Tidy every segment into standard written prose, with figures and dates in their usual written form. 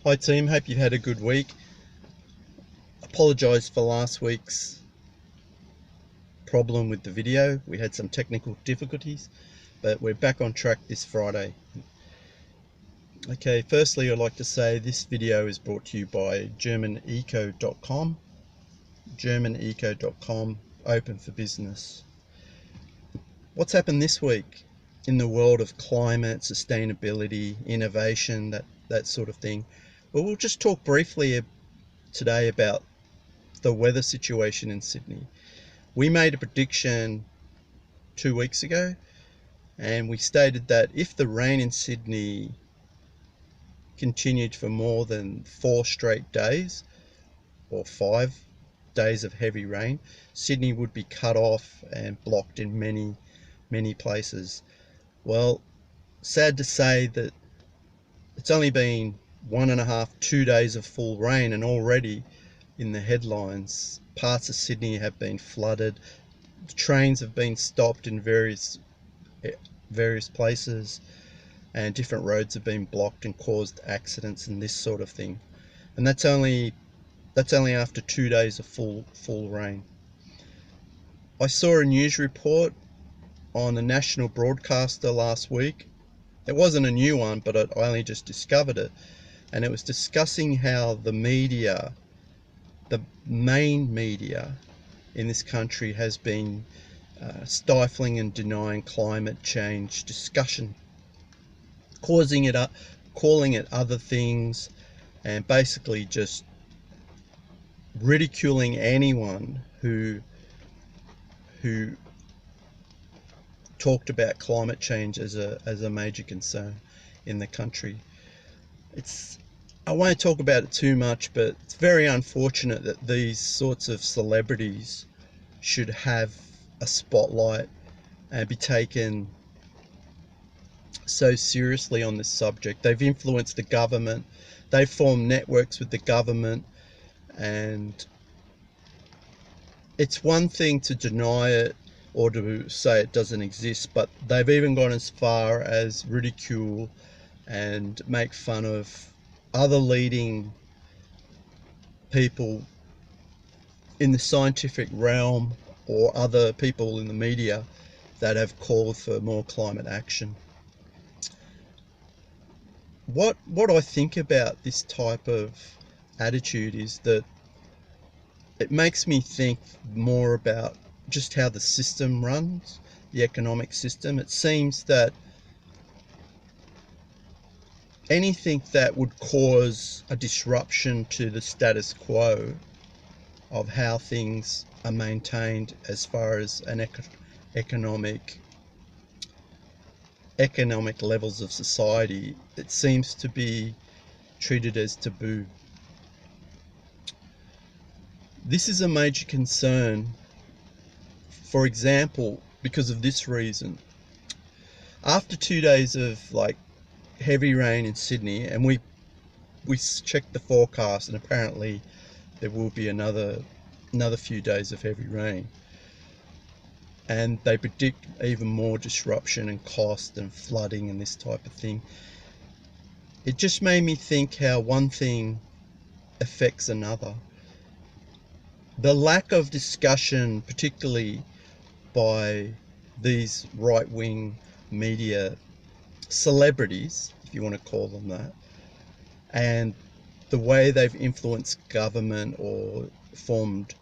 Hi team, hope you've had a good week. Apologise for last week's problem with the video. We had some technical difficulties, but we're back on track this Friday. Okay, firstly I'd like to say this video is brought to you by GermanEco.com. GermanEco.com, open for business. What's happened this week in the world of climate, sustainability, innovation, that sort of thing? Well, we'll just talk briefly today about the weather situation in Sydney. We made a prediction 2 weeks ago, and we stated that if the rain in Sydney continued for more than 4 straight days or 5 days of heavy rain, Sydney would be cut off and blocked in many places. Well, sad to say that it's only been 1.5–2 days of full rain, and already in the headlines parts of Sydney have been flooded. Trains have been stopped in various places, and different roads have been blocked and caused accidents and this sort of thing. And that's only after 2 days of full rain. I saw a news report on a national broadcaster last week. It wasn't a new one, but I only just discovered it, and it was discussing how the media, the main media in this country, has been stifling and denying climate change discussion, calling it other things, and basically just ridiculing anyone who talked about climate change as a major concern in the country. I won't talk about it too much, but it's very unfortunate that these sorts of celebrities should have a spotlight and be taken so seriously on this subject. They've influenced the government, they've formed networks with the government, and it's one thing to deny it or to say it doesn't exist, but they've even gone as far as ridicule and make fun of other leading people in the scientific realm or other people in the media that have called for more climate action. What I think about this type of attitude is that it makes me think more about just how the system runs, the economic system. It seems that anything that would cause a disruption to the status quo of how things are maintained as far as an economic levels of society, it seems to be treated as taboo. This is a major concern, for example, because of this reason. After 2 days of heavy rain in Sydney, and we checked the forecast, and apparently there will be another few days of heavy rain, and they predict even more disruption and cost and flooding and this type of thing. It just made me think how one thing affects another. The lack of discussion, particularly by these right-wing media celebrities, if you want to call them that, and the way they've influenced government or formed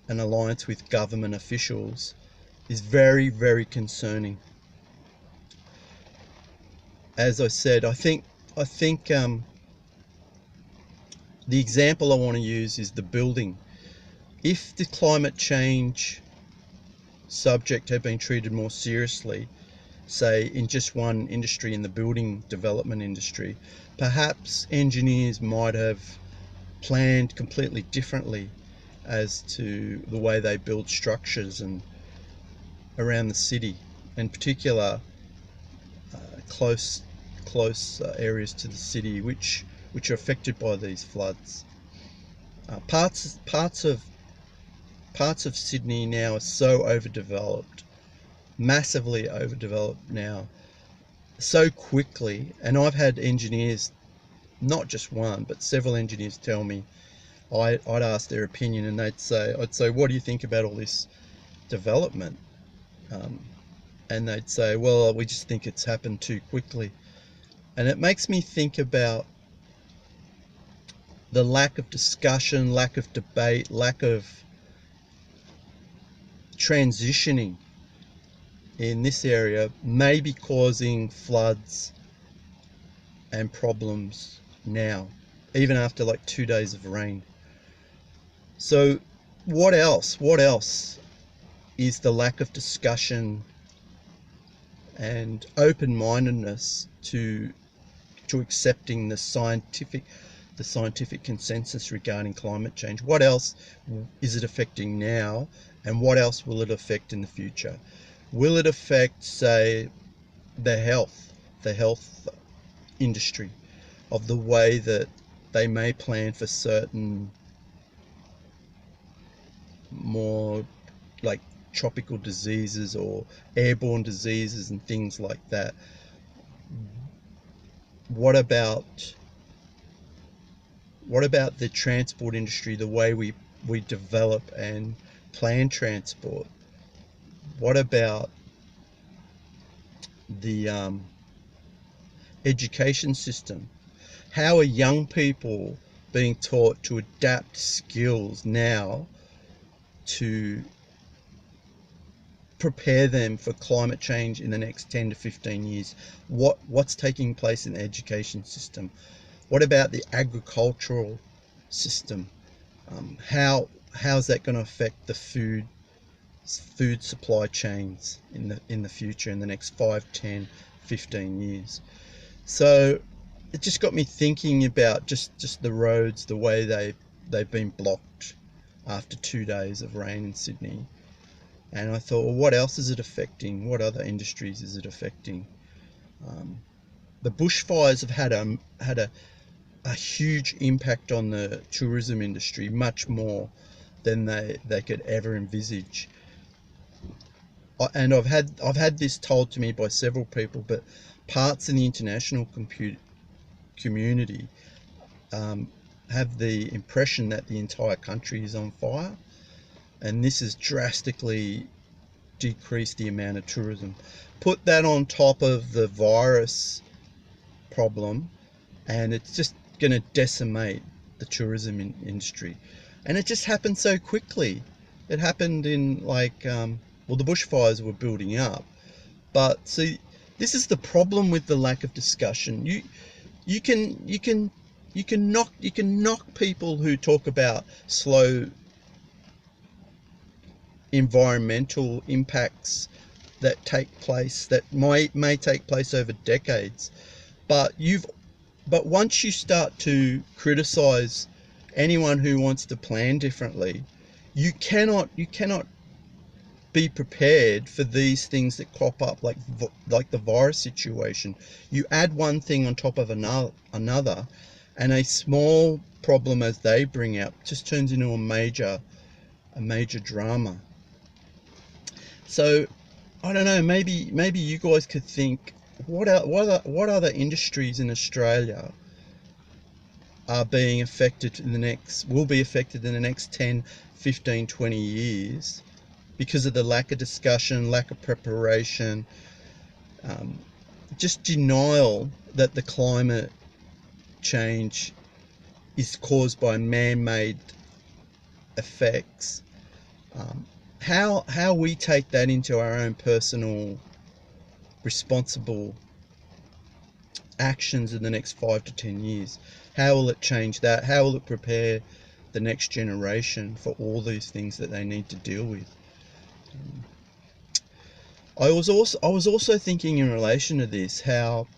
an alliance with government officials, is very, very concerning. As I said, I think the example I want to use is the building. If the climate change subject had been treated more seriously, say in just one industry, in the building development industry, perhaps engineers might have planned completely differently as to the way they build structures and around the city, in particular close areas to the city which are affected by these floods. Parts of Sydney now are so overdeveloped, massively overdeveloped now, so quickly, and I've had engineers not just one, but several engineers tell me, I'd ask their opinion, and I'd say, what do you think about all this development? And they'd say, well, we just think it's happened too quickly. And it makes me think about the lack of discussion, lack of debate, lack of transitioning in this area may be causing floods and problems now, even after like 2 days of rain. So what else is the lack of discussion and open-mindedness to accepting the scientific consensus regarding climate change? What else is it affecting now, and what else will it affect in the future? Will it affect, say, the health industry, of the way that they may plan for certain more like tropical diseases or airborne diseases and things like that? What about the transport industry, the way we develop and plan transport? What about the education system? How are young people being taught to adapt skills now to prepare them for climate change in the next 10 to 15 years? What's taking place in the education system? What about the agricultural system? How's that going to affect the food supply chains in the future, in the next 5, 10, 15 years? So it just got me thinking about just the roads, the way they've been blocked after 2 days of rain in Sydney. And I thought, well, what else is it affecting? What other industries is it affecting? The bushfires have had a huge impact on the tourism industry, much more than they could ever envisage. And I've had this told to me by several people, but parts in the international community have the impression that the entire country is on fire, and this has drastically decreased the amount of tourism. Put that on top of the virus problem, and it's just going to decimate the tourism industry. And it just happened so quickly. It happened in like well, the bushfires were building up, but see, this is the problem with the lack of discussion. You can knock people who talk about slow environmental impacts that may take place over decades, but once you start to criticize anyone who wants to plan differently, you cannot be prepared for these things that crop up, like the virus situation. You add one thing on top of another, and a small problem as they bring up just turns into a major drama. So I don't know, maybe you guys could think, what other industries in Australia are being affected will be affected in the next 10, 15, 20 years because of the lack of discussion, lack of preparation, just denial that the climate change is caused by man-made effects. How we take that into our own personal responsible actions in the next 5 to 10 years. How will it change that? How will it prepare the next generation for all these things that they need to deal with? I was also thinking in relation to this, how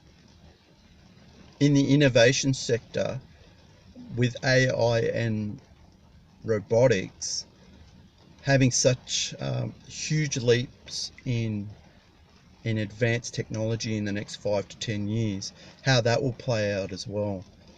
in the innovation sector with AI and robotics having such huge leaps in advanced technology in the next 5 to 10 years, how that will play out as well.